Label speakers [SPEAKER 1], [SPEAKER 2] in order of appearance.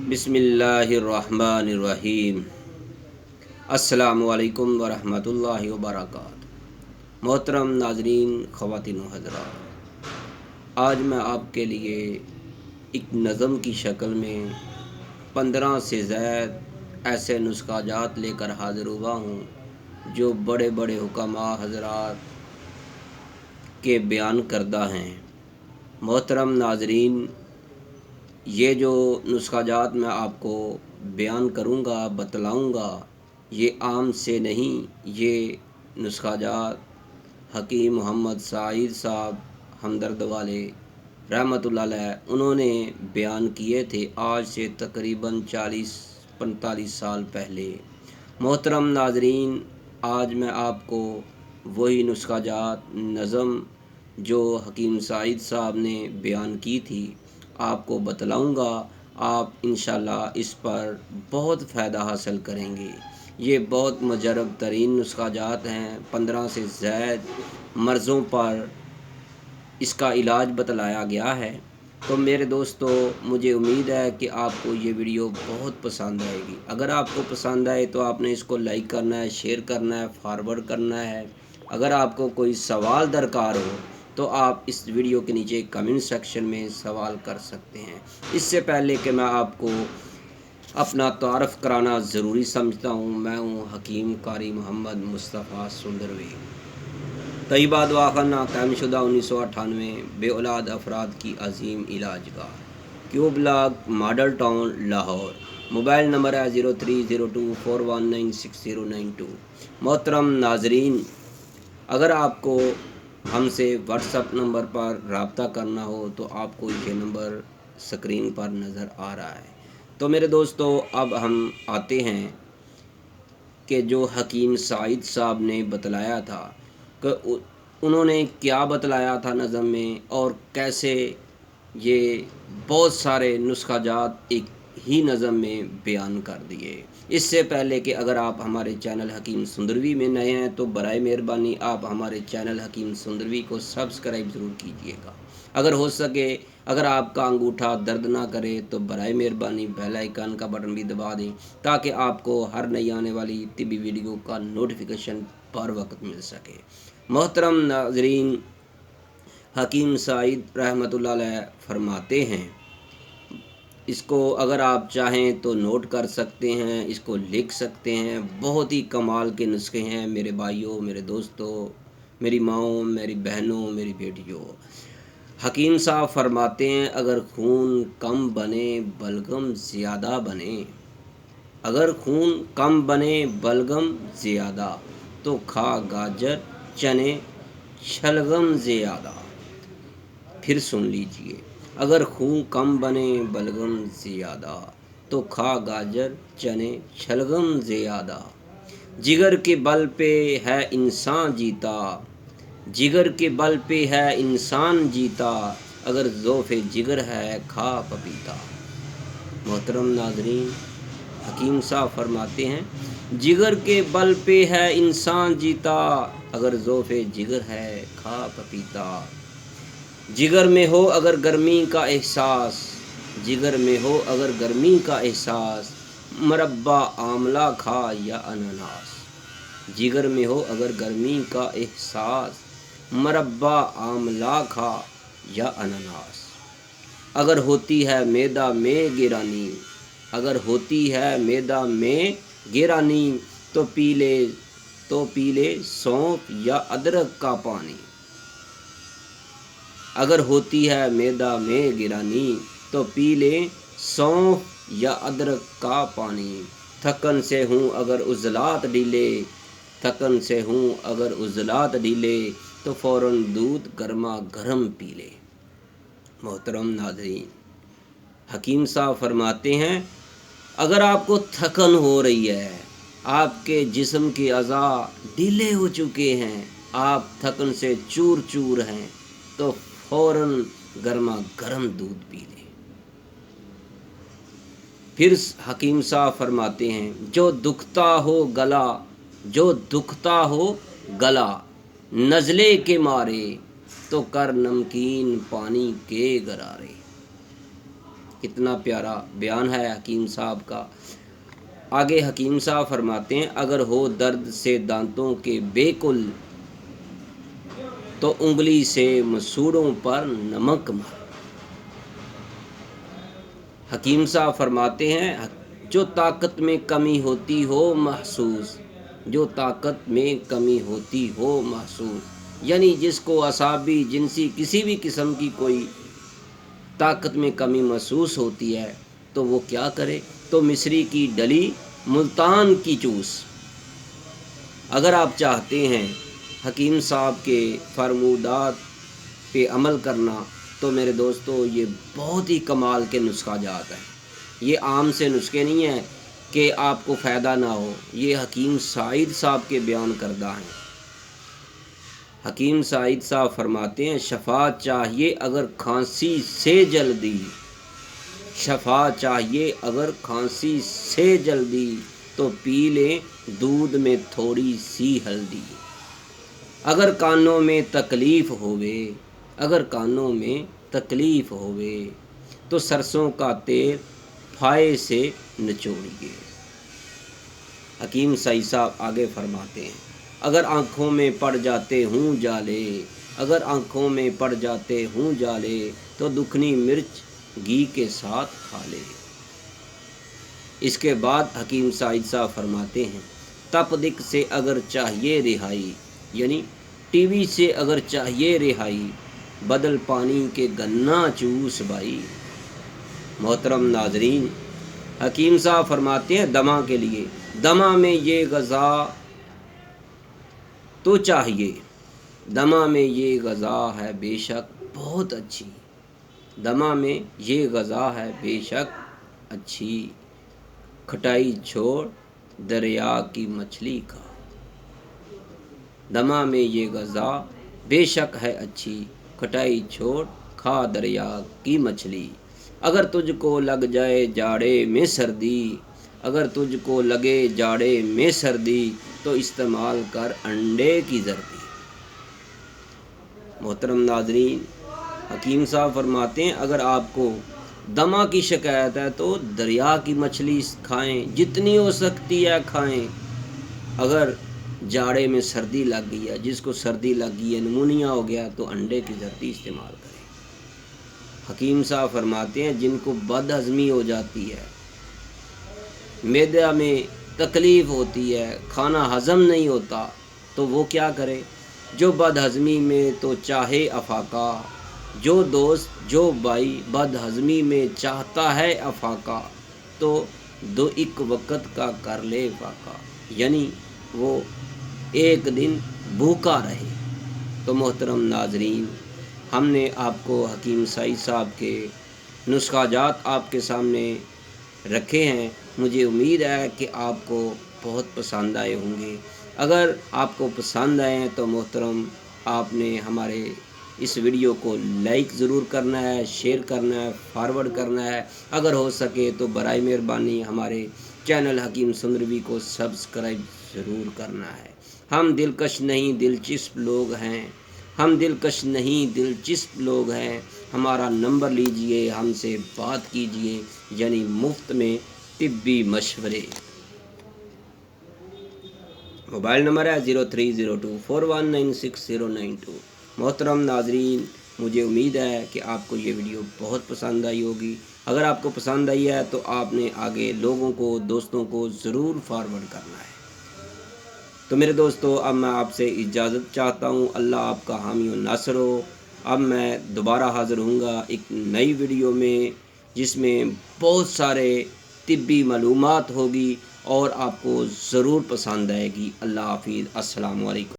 [SPEAKER 1] बिस्मिल्लाहिर्रहमानिर्रहीम। अस्सलामुअलैकुम वरहमतुल्लाहि वबरकातुहू। मोहतरम नाजरीन, ख़वातीन व हज़रात, आज मैं आपके लिए एक नज़म की शक्ल में 15 से ज़ायद ऐसे नुस्ख़ाजात लेकर हाज़िर हुआ हूँ जो बड़े बड़े हुक्मा हज़रात के बयान करदा हैं। मोहतरम नाजरीन, ये जो नुस्ख़ाजात मैं आपको बयान करूँगा, बतलाऊँगा, ये आम से नहीं, ये नुस्ख़ाजात हकीम मोहम्मद साइद साहब हमदर्द वाले रहमतुल्लाह अलैह उन्होंने बयान किए थे आज से तकरीबन 40-45 साल पहले। मोहतरम नाजरीन, आज मैं आपको वही नुस्ख़ाजात नज़म जो हकीम साइद साहब ने बयान की थी आपको बतलाऊँगा। आप इंशाअल्लाह इस पर बहुत फ़ायदा हासिल करेंगे। ये बहुत मुजरब तरीन नुस्ख़ाजात हैं। 15 से ज़ायद मर्ज़ों पर इसका इलाज बतलाया गया है। तो मेरे दोस्तों, मुझे उम्मीद है कि आपको ये वीडियो बहुत पसंद आएगी। अगर आपको पसंद आए तो आपने इसको लाइक करना है, शेयर करना है, फॉरवर्ड करना है। अगर आपको कोई सवाल दरकार हो तो आप इस वीडियो के नीचे कमेंट सेक्शन में सवाल कर सकते हैं। इससे पहले कि मैं आपको अपना तारफ़ कराना ज़रूरी समझता हूँ। मैं हूँ हकीम कारी मोहम्मद मुस्तफ़ा सुंदरवी। तैयबा दवाखाना कायमशुदा 1998 बेऔलाद अफराद की अजीम इलाजगाह, Q block, model town, Lahore. Mobile number है 0302419692। मोहतरम नाजरीन, अगर आपको हमसे व्हाट्सएप नंबर पर रब्ता करना हो तो आपको ये नंबर स्क्रीन पर नज़र आ रहा है। तो मेरे दोस्तों, अब हम आते हैं कि जो हकीम साइद साहब ने बतलाया था कि उन्होंने क्या बतलाया था नज़म में, और कैसे ये बहुत सारे नुस्ख़ाजात एक ही नज़म में बयान कर दिए। इससे पहले कि अगर आप हमारे चैनल हकीम सुंदरवी में नए हैं तो बराए मेहरबानी आप हमारे चैनल हकीम सुंदरवी को सब्सक्राइब ज़रूर कीजिएगा। अगर हो सके, अगर आपका अंगूठा दर्द ना करे तो बराए मेहरबानी बेल आइकन का बटन भी दबा दें ताकि आपको हर नई आने वाली तिबी वीडियो का नोटिफिकेशन पर वक्त मिल सके। मोहतरम नाजरीन, हकीम साइद रहमतुल्लाह अलैह फरमाते हैं, इसको अगर आप चाहें तो नोट कर सकते हैं, इसको लिख सकते हैं। बहुत ही कमाल के नुस्खे हैं मेरे भाइयों, मेरे दोस्तों, मेरी माओं, मेरी बहनों, मेरी बेटियों। हकीम साहब फरमाते हैं, अगर खून कम बने बलगम ज़्यादा बने, अगर खून कम बने बलगम ज़्यादा, तो खा गाजर चने शलगम ज़्यादा। फिर सुन लीजिए, अगर खून कम बने बलगम ज़्यादा, तो खा गाजर चने शलगम ज़्यादा। जिगर के बल पे है इंसान जीता, जिगर के बल पे है इंसान जीता, अगर ज़ोफ़े जिगर है खा पपीता। मोहतरम नाजरीन, हकीम साहब फरमाते हैं, जिगर के बल पे है इंसान जीता, अगर ज़ोफ़े जिगर है खा पपीता। जिगर में हो अगर गर्मी का एहसास, जिगर में हो अगर गर्मी का एहसास, मरब्बा आमला खा या अनानास। जिगर में हो अगर गर्मी का एहसास, मरब्बा आमला खा या अनानास। अगर होती है मैदा में गिरानी, अगर होती है मैदा में गिरानी, तो पी ले सौंफ या अदरक का पानी। अगर होती है मैदा में गिरानी, तो पी ले सौंफ या अदरक का पानी। थकन से हूँ अगर उज़लात ढीले, थकन से हूँ अगर उज़लात ढीले, तो फ़ौरन दूध गर्मा गर्म पी ले। मोहतरम नाज़रीन, हकीम साहब फरमाते हैं, अगर आपको थकन हो रही है, आपके जिस्म के अज़ा ढीले हो चुके हैं, आप थकन से चूर चूर हैं, तो फ़ौरन गर्मा गर्म दूध पी लें। फिर हकीम साहब फरमाते हैं, जो दुखता हो गला, जो दुखता हो गला नज़ले के मारे, तो कर नमकीन पानी के गरारे। کتنا پیارا بیان ہے حکیم صاحب کا۔ آگے حکیم صاحب فرماتے ہیں اگر ہو درد سے دانتوں کے بے کل، تو انگلی سے مسوڑوں پر نمک مار۔ حکیم صاحب فرماتے ہیں جو طاقت میں کمی ہوتی ہو محسوس، جو طاقت میں کمی ہوتی ہو محسوس، یعنی جس کو اعصابی جنسی کسی بھی قسم کی کوئی طاقت میں کمی محسوس ہوتی ہے تو وہ کیا کرے؟ تو مصری کی ڈلی ملتان کی چوس۔ اگر آپ چاہتے ہیں حکیم صاحب کے فرمودات پہ عمل کرنا تو میرے دوستو یہ بہت ہی کمال کے نسخہ جات ہیں۔ یہ عام سے نسخے نہیں ہیں کہ آپ کو فائدہ نہ ہو، یہ حکیم سعید صاحب کے بیان کردہ ہیں۔ حکیم سعید صاحب فرماتے ہیں شفا چاہیے اگر کھانسی سے جلدی، شفا چاہیے اگر کھانسی سے جلدی، تو پی لیں دودھ میں تھوڑی سی ہلدی۔ اگر کانوں میں تکلیف ہوئے، اگر کانوں میں تکلیف ہوئے، تو سرسوں کا تیل پھائے سے نچوڑیے۔ حکیم سعید صاحب آگے فرماتے ہیں اگر آنکھوں میں پڑ جاتے ہوں جالے، اگر آنکھوں میں پڑ جاتے ہوں جالے، تو دکھنی مرچ گھی کے ساتھ کھا لے۔ اس کے بعد حکیم سعید صاحب فرماتے ہیں تپ دق سے اگر چاہیے رہائی، یعنی ٹی وی سے اگر چاہیے رہائی، بدل پانی کے گنا چوس بھائی۔ محترم ناظرین، حکیم صاحب فرماتے ہیں دما کے لیے، دما میں یہ غذا تو چاہیے، دما میں یہ غذا ہے بے شک بہت اچھی، دما میں یہ غذا ہے بے شک اچھی، کھٹائی چھوڑ دریا کی مچھلی کھا۔ دما میں یہ غذا بے شک ہے اچھی، کھٹائی چھوڑ کھا دریا کی مچھلی۔ اگر تجھ کو لگ جائے جاڑے میں سردی، اگر تجھ کو لگے جاڑے میں سردی، تو استعمال کر انڈے کی زردی۔ محترم ناظرین، حکیم صاحب فرماتے ہیں اگر آپ کو دما کی شکایت ہے تو دریا کی مچھلی کھائیں، جتنی ہو سکتی ہے کھائیں۔ اگر جاڑے میں سردی لگ گئی ہے، جس کو سردی لگ گئی ہے، نمونیا ہو گیا، تو انڈے کی زردی استعمال کریں۔ حکیم صاحب فرماتے ہیں جن کو بد ہضمی ہو جاتی ہے، معدہ میں تکلیف ہوتی ہے، کھانا ہضم نہیں ہوتا، تو وہ کیا کرے؟ جو بد ہضمی میں تو چاہے افاقہ، جو دوست جو بھائی بد ہضمی میں چاہتا ہے افاقہ، تو دو ایک وقت کا کر لے فاقہ، یعنی وہ ایک دن بھوکا رہے۔ تو محترم ناظرین، ہم نے آپ کو حکیم سعید صاحب کے نسخہ جات آپ کے سامنے رکھے ہیں۔ مجھے امید ہے کہ آپ کو بہت پسند آئے ہوں گے۔ اگر آپ کو پسند آئے ہیں تو محترم آپ نے ہمارے اس ویڈیو کو لائک ضرور کرنا ہے، شیئر کرنا ہے، فارورڈ کرنا ہے۔ اگر ہو سکے تو برائے مہربانی ہمارے چینل حکیم سندروی کو سبسکرائب ضرور کرنا ہے۔ ہم دلکش نہیں دلچسپ لوگ ہیں، ہم دلکش نہیں دلچسپ لوگ ہیں۔ ہمارا نمبر لیجئے، ہم سے بات کیجئے، یعنی مفت میں طبی مشورے۔ موبائل نمبر ہے 030241969092۔ محترم ناظرین، مجھے امید ہے کہ آپ کو یہ ویڈیو بہت پسند آئی ہوگی۔ اگر آپ کو پسند آئی ہے تو آپ نے آگے لوگوں کو، دوستوں کو ضرور فارورڈ کرنا ہے۔ تو میرے دوستو، اب میں آپ سے اجازت چاہتا ہوں۔ اللہ آپ کا حامی و ناصر ہو۔ اب میں دوبارہ حاضر ہوں گا ایک نئی ویڈیو میں، جس میں بہت سارے طبی معلومات ہوگی اور آپ کو ضرور پسند آئے گی۔ اللہ حافظ، السلام علیکم۔